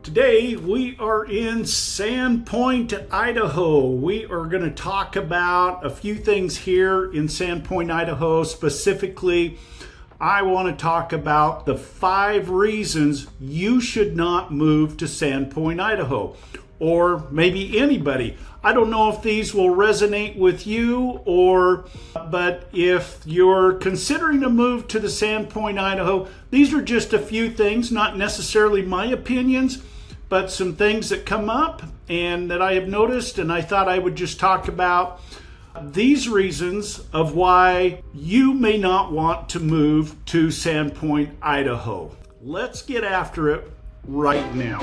Today we are in Sandpoint, Idaho. We are going to talk about a few things here in Sandpoint, Idaho. Specifically, I want to talk about the 5 reasons you should not move to Sandpoint, Idaho, or maybe anybody. I don't know if these will resonate with you, but if you're considering a move to the Sandpoint, Idaho, these are just a few things, not necessarily my opinions, but some things that come up and that I have noticed, and I thought I would just talk about these reasons of why you may not want to move to Sandpoint, Idaho. Let's get after it right now.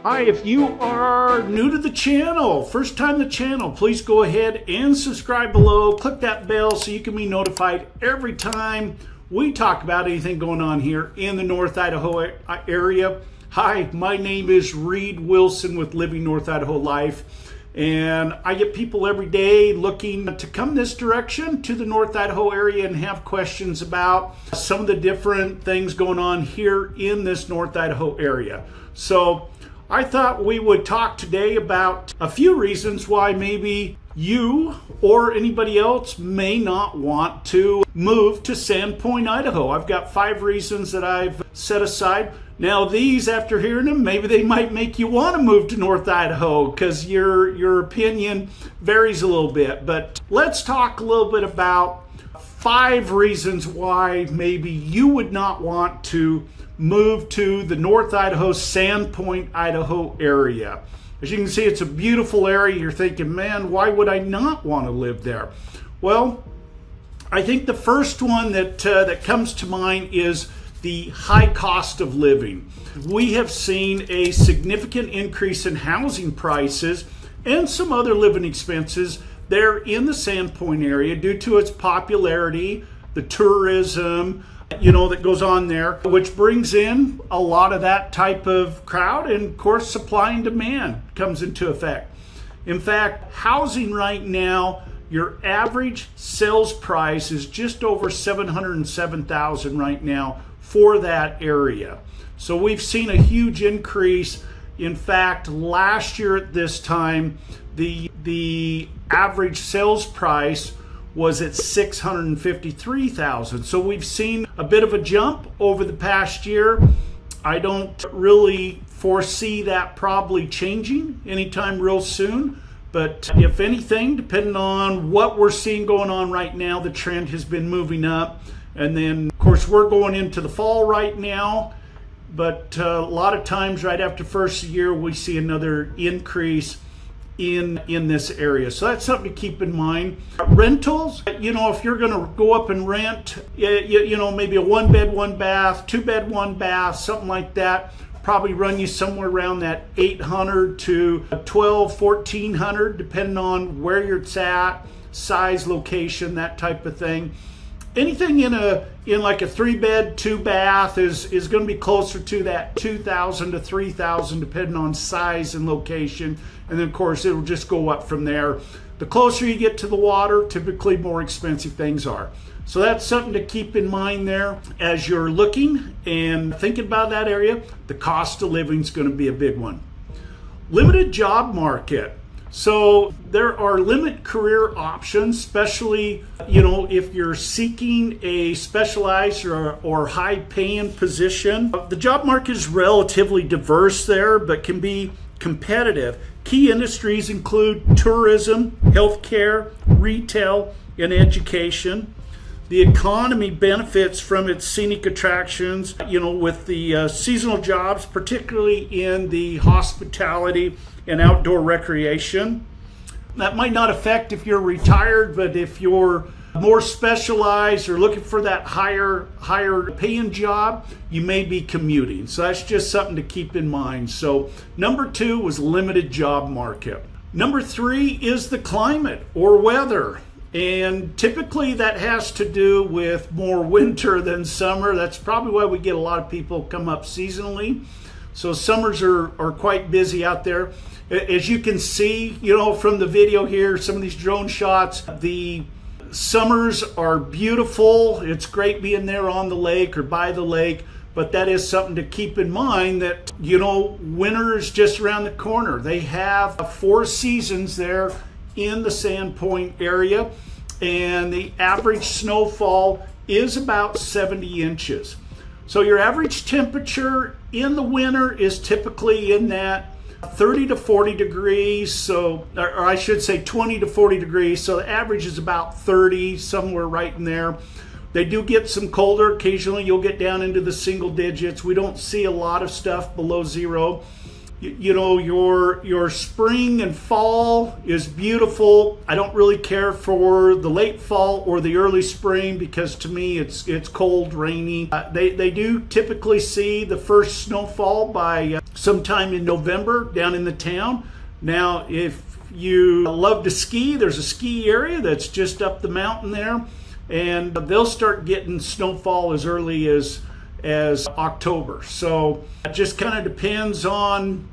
Hi, if you are new to the channel, first time the channel, please go ahead and subscribe below. Click that bell so you can be notified every time we talk about anything going on here in the North Idaho area. Hi, my name is Reed Wilson with Living North Idaho Life, and I get people every day looking to come this direction to the North Idaho area and have questions about some of the different things going on here in this North Idaho area. So I thought we would talk today about a few reasons why maybe you or anybody else may not want to move to Sandpoint, Idaho. I've got 5 reasons that I've set aside. Now these, after hearing them, maybe they might make you want to move to North Idaho because your opinion varies a little bit. But let's talk a little bit about 5 reasons why maybe you would not want to move to the North Idaho, Sandpoint, Idaho area. As you can see, it's a beautiful area. You're thinking, man, why would I not want to live there? Well, I think the first one that comes to mind is the high cost of living. We have seen a significant increase in housing prices and some other living expenses there in the Sandpoint area due to its popularity, the tourism, that goes on there, which brings in a lot of that type of crowd, and of course supply and demand comes into effect. In fact, housing right now, your average sales price is just over $707,000 right now for that area. So we've seen a huge increase. In fact, last year at this time, the average sales price was at $653,000. So we've seen a bit of a jump over the past year. I don't really foresee that probably changing anytime real soon. But if anything, depending on what we're seeing going on right now, the trend has been moving up. And then, of course, we're going into the fall right now. But a lot of times right after first year, we see another increase in this area. So that's something to keep in mind. Rentals, if you're going to go up and rent, maybe a 1-bed, 1-bath, 2-bed, 1-bath, something like that, probably run you somewhere around that $800 to $1,200, $1,400, depending on where you're at, size, location, that type of thing. Anything in like a 3-bed, 2-bath is going to be closer to that $2,000 to $3,000, depending on size and location. And then, of course, it'll just go up from there. The closer you get to the water, typically more expensive things are. So that's something to keep in mind there as you're looking and thinking about that area. The cost of living is going to be a big one. Limited job market. So there are limited career options, especially, if you're seeking a specialized or high-paying position. The job market is relatively diverse there, but can be competitive. Key industries include tourism, healthcare, retail, and education. The economy benefits from its scenic attractions, with the seasonal jobs, particularly in the hospitality and outdoor recreation. That might not affect if you're retired, but if you're more specialized or looking for that higher paying job, you may be commuting. So that's just something to keep in mind. So number 2 was limited job market. Number 3 is the climate or weather. And typically that has to do with more winter than summer. That's probably why we get a lot of people come up seasonally. So summers are quite busy out there. As you can see, you know, from the video here, some of these drone shots, the summers are beautiful. It's great being there on the lake or by the lake, but that is something to keep in mind that, you know, winter is just around the corner. They have 4 seasons there in the Sandpoint area, and the average snowfall is about 70 inches. So your average temperature in the winter is typically in that 30 to 40 degrees, so, or I should say 20 to 40 degrees, so the average is about 30, somewhere right in there. They do get some colder. Occasionally you'll get down into the single digits. We don't see a lot of stuff below 0. You know, your spring and fall is beautiful. I don't really care for the late fall or the early spring because to me it's cold, rainy. They do typically see the first snowfall by sometime in November down in the town. Now, if you love to ski, there's a ski area that's just up the mountain there, and they'll start getting snowfall as early as October. So it just kind of depends on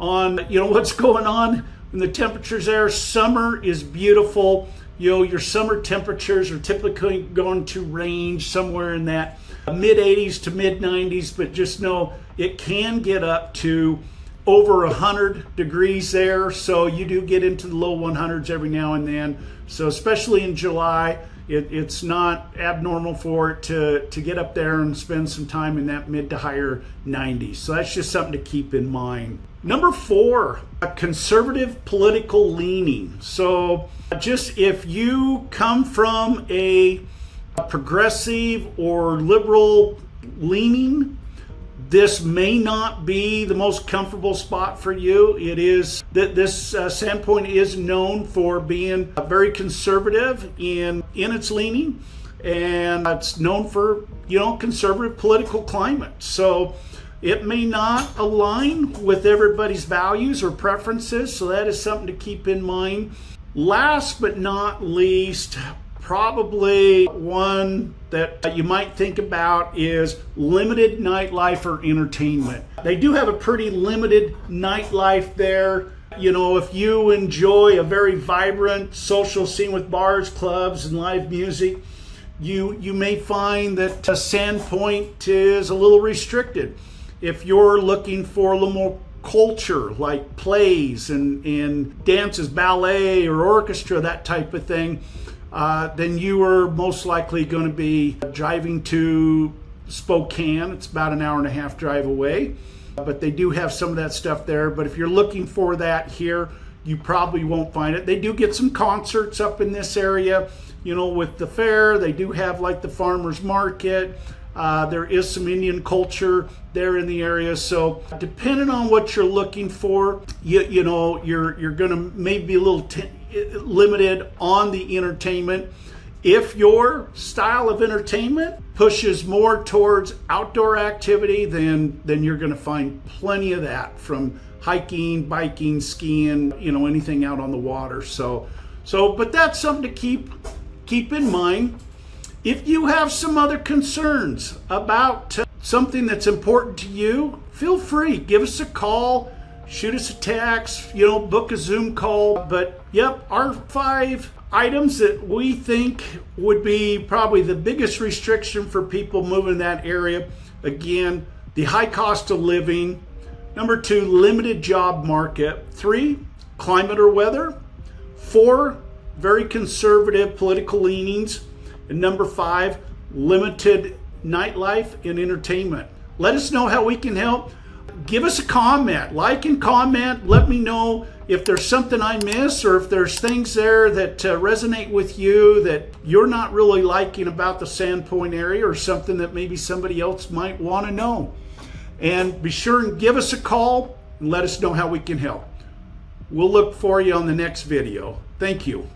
you know what's going on when the temperatures there. Summer is beautiful. You know, your summer temperatures are typically going to range somewhere in that mid 80s to mid 90s, but just know it can get up to over 100 degrees there. So you do get into the low 100s every now and then. So especially in July, it's not abnormal for it to get up there and spend some time in that mid to higher 90s. So that's just something to keep in mind. Number 4, a conservative political leaning. So just if you come from a progressive or liberal leaning, this may not be the most comfortable spot for you. It is that this Sandpoint is known for being very conservative in its leaning, and it's known for, you know, conservative political climate. So it may not align with everybody's values or preferences, so that is something to keep in mind. Last but not least, probably one that you might think about is limited nightlife or entertainment. They do have a pretty limited nightlife there. You know, if you enjoy a very vibrant social scene with bars, clubs, and live music, you may find that Sandpoint is a little restricted. If you're looking for a little more culture, like plays and dances, ballet or orchestra, that type of thing, then you are most likely going to be driving to Spokane. It's about an hour and a half drive away, but they do have some of that stuff there. But if you're looking for that here, you probably won't find it. They do get some concerts up in this area, you know, with the fair. They do have like the farmers market. There is some Indian culture there in the area. So depending on what you're looking for, you know, you're going to maybe be a little limited on the entertainment. If your style of entertainment pushes more towards outdoor activity, then you're going to find plenty of that, from hiking, biking, skiing, you know, anything out on the water. So but that's something to keep in mind. If you have some other concerns about something that's important to you, feel free, give us a call, shoot us a text, you know, book a Zoom call. But yep, our 5 items that we think would be probably the biggest restriction for people moving in that area. Again, the high cost of living. Number 2, limited job market. 3, climate or weather. 4, very conservative political leanings. And number 5, limited nightlife and entertainment. Let us know how we can help. Give us a comment, like and comment. Let me know if there's something I miss, or if there's things there that resonate with you that you're not really liking about the Sandpoint area, or something that maybe somebody else might want to know. And be sure and give us a call and let us know how we can help. We'll look for you on the next video. Thank you.